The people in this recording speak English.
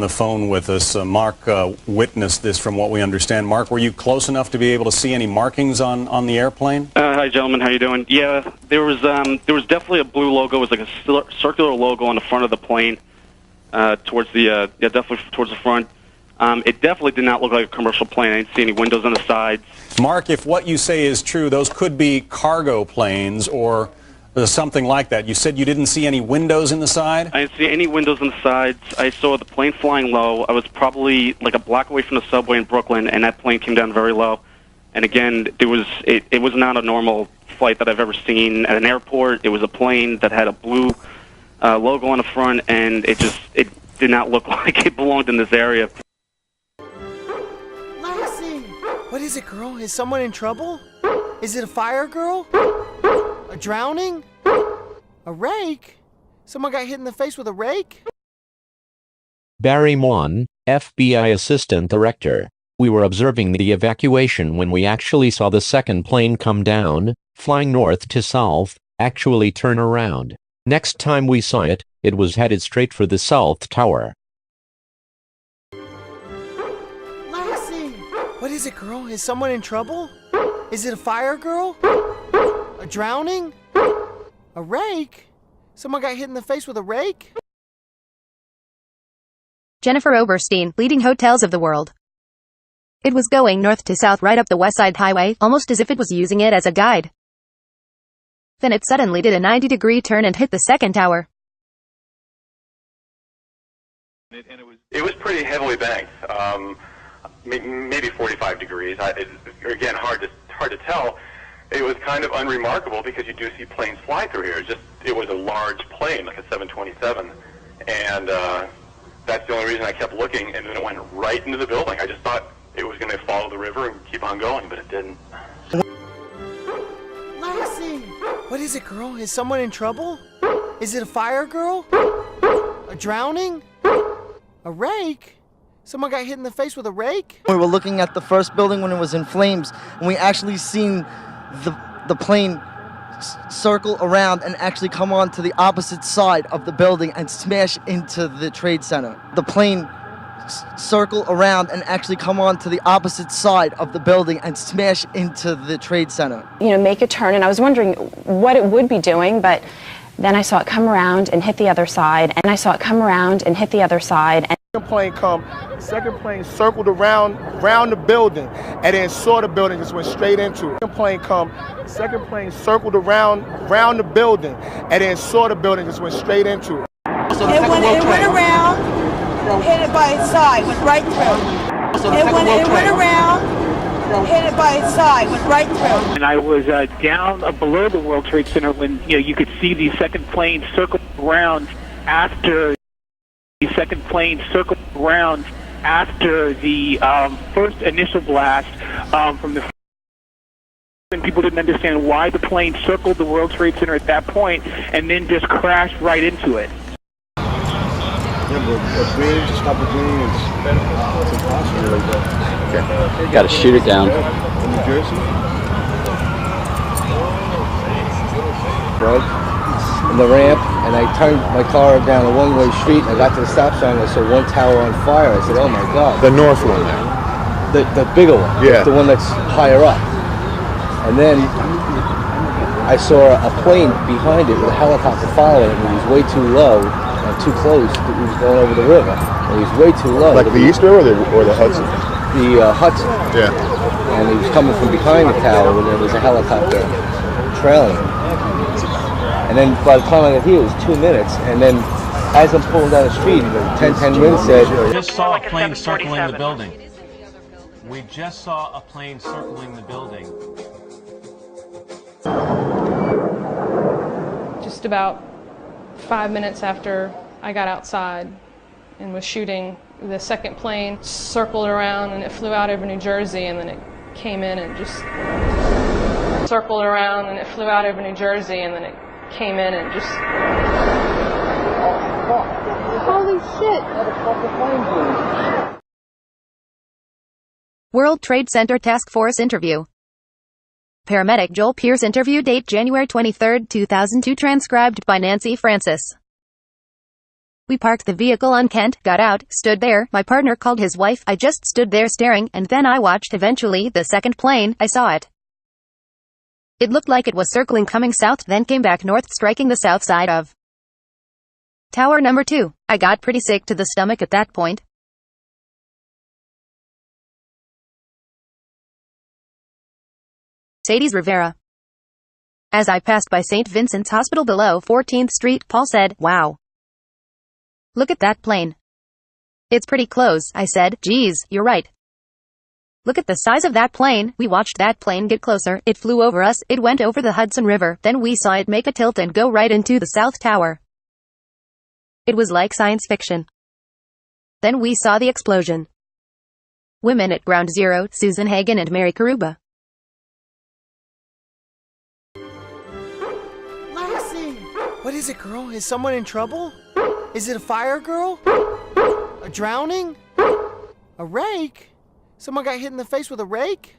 the phone with us. Mark witnessed this from what we understand. Mark, were you close enough to be able to see any markings on the airplane? Hi, gentlemen. How you doing? Yeah, there was definitely a blue logo. It was like a circular logo on the front of the plane, definitely towards the front. It definitely did not look like a commercial plane. I didn't see any windows on the sides. Mark, if what you say is true, those could be cargo planes or something like that. You said you didn't see any windows in the side? I didn't see any windows on the sides. I saw the plane flying low. I was probably like a block away from the subway in Brooklyn, and that plane came down very low. And again, it was not a normal flight that I've ever seen at an airport. It was a plane that had a blue logo on the front, and it did not look like it belonged in this area. What is it, girl? Is someone in trouble? Is it a fire, girl? A drowning? A rake? Someone got hit in the face with a rake? Barry Mon, FBI Assistant Director. We were observing the evacuation when we actually saw the second plane come down, flying north to south, actually turn around. Next time we saw it, it was headed straight for the South Tower. What is it, girl? Is someone in trouble? Is it a fire, girl? A drowning? A rake? Someone got hit in the face with a rake? Jennifer Oberstein, leading hotels of the world. It was going north to south right up the West Side Highway, almost as if it was using it as a guide. Then it suddenly did a 90-degree turn and hit the second tower. And it was pretty heavily banked. Maybe 45 degrees. Again, hard to tell. It was kind of unremarkable because you do see planes fly through here. It was a large plane, like a 727, and that's the only reason I kept looking. And then it went right into the building. I just thought it was going to follow the river and keep on going, but it didn't. Lassie! What is it, girl? Is someone in trouble? Is it a fire, girl? A drowning? A rake? Someone got hit in the face with a rake? We were looking at the first building when it was in flames, and we actually seen the plane circle around and actually come on to the opposite side of the building and smash into the trade center. The plane circle around and actually come on to the opposite side of the building and smash into the trade center. Make a turn, and I was wondering what it would be doing, but then I saw it come around and hit the other side, and I saw it come around and hit the other side. Second plane circled around the building and then saw the building, just went straight into it. Second plane circled around the building and then saw the building, just went straight into it. So it went around, hit it by its side, went right through. It went around, hit it by its side, went right through. And I was down below the World Trade Center when you could see the second plane circle around after the first initial blast from the. And people didn't understand why the plane circled the World Trade Center at that point and then just crashed right into it. Okay. Got to shoot it down. New Jersey. Right in the ramp, and I turned my car down a one-way street, and I got to the stop sign, and I saw one tower on fire. I said, "Oh my God!" The north one there. The bigger one. Yeah. The one that's higher up. And then I saw a plane behind it with a helicopter following it, and he was way too low and too close. He was going over the river, and he was way too low. Like the East River or the Hudson? The Hudson. Yeah. And he was coming from behind the tower, and there was a helicopter trailing him. And then by the time I got here, it was 2 minutes, and then as I'm pulling down the street, 10 minutes said... We just saw a plane circling the building. We just saw a plane circling the building. Just about 5 minutes after I got outside and was shooting, the second plane circled around and it flew out over New Jersey, and then it came in and just circled around and it flew out over New Jersey, and then it came in and just... Holy shit! World Trade Center Task Force interview. Paramedic Joel Pierce interview date January 23, 2002, transcribed by Nancy Francis. We parked the vehicle on Kent, got out, stood there, my partner called his wife, I just stood there staring, and then I watched eventually the second plane, I saw it. It looked like it was circling coming south, then came back north, striking the south side of Tower number 2. I got pretty sick to the stomach at that point. Sadie's Rivera. As I passed by St. Vincent's Hospital below 14th Street, Paul said, "Wow. Look at that plane." "It's pretty close," I said. "Geez, you're right. Look at the size of that plane." We watched that plane get closer. It flew over us. It went over the Hudson River. Then we saw it make a tilt and go right into the South Tower. It was like science fiction. Then we saw the explosion. Women at Ground Zero, Susan Hagen and Mary Karuba. What is it, girl? Is someone in trouble? Is it a fire girl? A drowning? A rake? Someone got hit in the face with a rake?